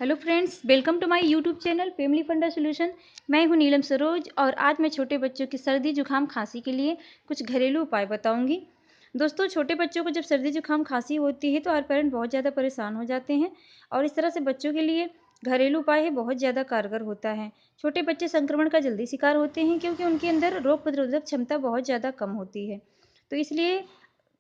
Hello friends, welcome to my YouTube channel family funda solution. मैं हूं नीलम सरोज और आज मैं छोटे बच्चों की सर्दी जुकाम खांसी के लिए कुछ घरेलू उपाय बताऊंगी। दोस्तों, छोटे बच्चों को जब सर्दी जुकाम खांसी होती है तो हर पेरेंट बहुत ज़्यादा परेशान हो जाते हैं और इस तरह से बच्चों के लिए घरेलू उपाय है बहुत ज़्यादा कारगर होता है। छोटे बच्चे संक्रमण का जल्दी शिकार होते हैं क्योंकि उनके अंदर रोग प्रतिरोधक क्षमता बहुत ज़्यादा कम होती है। तो इसलिए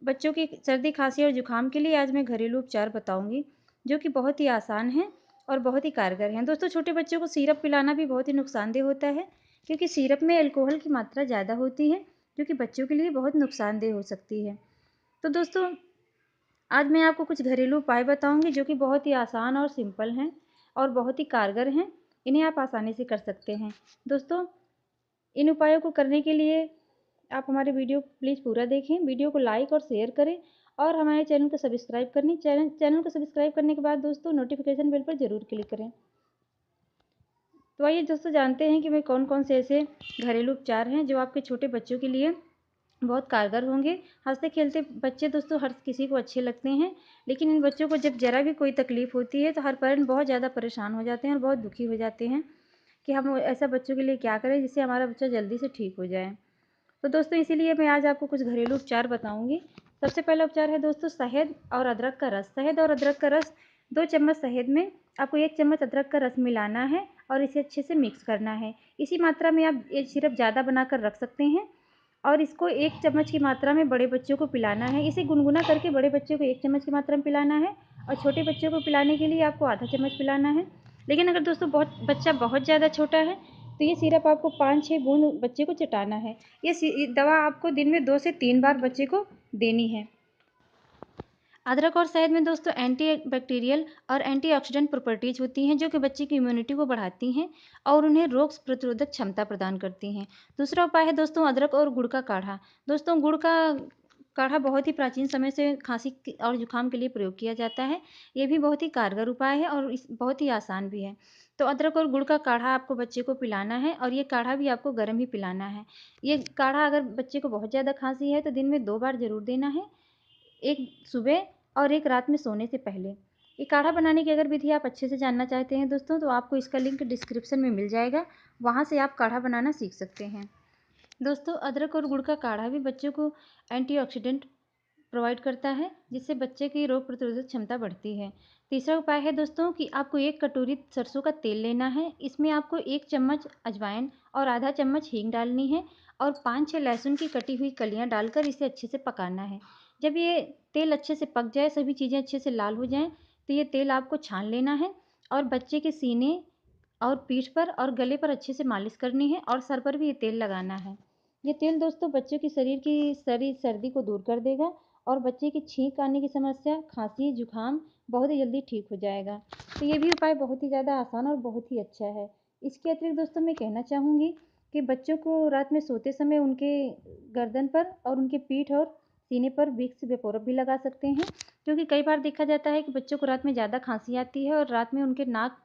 बच्चों की सर्दी खांसी और जुकाम के लिए आज मैं घरेलू उपचार बताऊंगी जो कि बहुत ही आसान है और बहुत ही कारगर हैं। दोस्तों, छोटे बच्चों को सिरप पिलाना भी बहुत ही नुकसानदेह होता है क्योंकि सिरप में अल्कोहल की मात्रा ज़्यादा होती है जो कि बच्चों के लिए बहुत नुकसानदेह हो सकती है। तो दोस्तों, आज मैं आपको कुछ घरेलू उपाय बताऊंगी जो कि बहुत ही आसान और सिंपल हैं और बहुत ही कारगर हैं। इन्हें आप आसानी से कर सकते हैं। दोस्तों, इन उपायों को करने के लिए आप हमारे वीडियो प्लीज़ पूरा देखें, वीडियो को लाइक और शेयर करें और हमारे चैनल को सब्सक्राइब चैनल को सब्सक्राइब करने के बाद दोस्तों नोटिफिकेशन बेल पर ज़रूर क्लिक करें। तो आइए दोस्तों, जानते हैं कि वे कौन कौन से ऐसे घरेलू उपचार हैं जो आपके छोटे बच्चों के लिए बहुत कारगर होंगे। हंसते खेलते बच्चे दोस्तों हर किसी को अच्छे लगते हैं, लेकिन इन बच्चों को जब ज़रा भी कोई तकलीफ़ होती है तो हर पेरेंट बहुत ज़्यादा परेशान हो जाते हैं और बहुत दुखी हो जाते हैं कि हम ऐसा बच्चों के लिए क्या करें जिससे हमारा बच्चा जल्दी से ठीक हो जाए। तो दोस्तों, इसीलिए मैं आज आपको कुछ घरेलू उपचार बताऊंगी। सबसे पहला उपचार है दोस्तों शहद और अदरक का रस। शहद और अदरक का रस, 2 चम्मच शहद में आपको 1 चम्मच अदरक का रस मिलाना है और इसे अच्छे से मिक्स करना है। इसी मात्रा में आप ये सिरप ज़्यादा बनाकर रख सकते हैं और इसको 1 चम्मच की मात्रा में बड़े बच्चों को पिलाना है। इसे गुनगुना करके बड़े बच्चों को 1 चम्मच की मात्रा में पिलाना है और छोटे बच्चों को पिलाने के लिए आपको आधा चम्मच पिलाना है। लेकिन अगर दोस्तों बच्चा बहुत ज़्यादा छोटा है तो ये सिरप आपको 5-6 बूंद बच्चे को चटाना है। ये दवा आपको दिन में 2 से 3 बार बच्चे को देनी है। अदरक और शहद में दोस्तों एंटी बैक्टीरियल और एंटीऑक्सीडेंट प्रॉपर्टीज होती हैं जो कि बच्चे की इम्यूनिटी को बढ़ाती हैं और उन्हें रोग प्रतिरोधक क्षमता प्रदान करती हैं। दूसरा उपाय है दोस्तों अदरक और गुड़ का काढ़ा। दोस्तों, गुड़ का काढ़ा बहुत ही प्राचीन समय से खांसी और जुकाम के लिए प्रयोग किया जाता है। ये भी बहुत ही कारगर उपाय है और बहुत ही आसान भी है। तो अदरक और गुड़ का काढ़ा आपको बच्चे को पिलाना है और ये काढ़ा भी आपको गर्म ही पिलाना है। ये काढ़ा अगर बच्चे को बहुत ज़्यादा खांसी है तो दिन में 2 बार ज़रूर देना है, एक सुबह और एक रात में सोने से पहले। ये काढ़ा बनाने की अगर विधि आप अच्छे से जानना चाहते हैं दोस्तों तो आपको इसका लिंक डिस्क्रिप्शन में मिल जाएगा, वहाँ से आप काढ़ा बनाना सीख सकते हैं। दोस्तों, अदरक और गुड़ का काढ़ा भी बच्चों को एंटीऑक्सीडेंट प्रोवाइड करता है जिससे बच्चे की रोग प्रतिरोधक क्षमता बढ़ती है। तीसरा उपाय है दोस्तों कि आपको 1 कटोरी सरसों का तेल लेना है। इसमें आपको 1 चम्मच अजवाइन और आधा चम्मच हींग डालनी है और 5-6 लहसुन की कटी हुई कलियां डालकर इसे अच्छे से पकाना है। जब ये तेल अच्छे से पक जाए, सभी चीज़ें अच्छे से लाल हो जाएं, तो ये तेल आपको छान लेना है और बच्चे के सीने और पीठ पर और गले पर अच्छे से मालिश करनी है और सर पर भी ये तेल लगाना है। ये तेल दोस्तों बच्चों की शरीर की सर्दी को दूर कर देगा और बच्चे की छींक आने की समस्या, खांसी, जुकाम बहुत ही जल्दी ठीक हो जाएगा। तो ये भी उपाय बहुत ही ज़्यादा आसान और बहुत ही अच्छा है। इसके अतिरिक्त दोस्तों मैं कहना चाहूँगी कि बच्चों को रात में सोते समय उनके गर्दन पर और उनके पीठ और सीने पर विक्स वेपोरब भी लगा सकते हैं, क्योंकि कई बार देखा जाता है कि बच्चों को रात में ज़्यादा खांसी आती है और रात में उनके नाक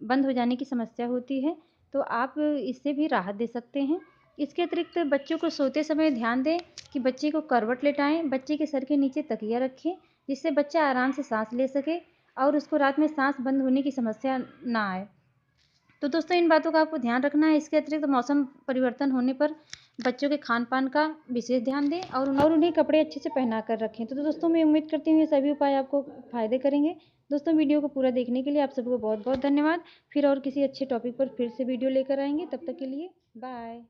बंद हो जाने की समस्या होती है, तो आप इससे भी राहत दे सकते हैं। इसके अतिरिक्त बच्चों को सोते समय ध्यान दें कि बच्चे को करवट लेटाएं, बच्चे के सर के नीचे तकिया रखें जिससे बच्चा आराम से सांस ले सके और उसको रात में सांस बंद होने की समस्या ना आए। तो दोस्तों, इन बातों का आपको ध्यान रखना है। इसके अतिरिक्त मौसम परिवर्तन होने पर बच्चों के खान पान का विशेष ध्यान दें और उन्हें कपड़े अच्छे से पहना कर रखें। तो दोस्तों, मैं उम्मीद करती हूँ ये सभी उपाय आपको फ़ायदे करेंगे। दोस्तों, वीडियो को पूरा देखने के लिए आप सबको बहुत बहुत धन्यवाद। फिर और किसी अच्छे टॉपिक पर फिर से वीडियो लेकर आएंगे, तब तक के लिए बाय।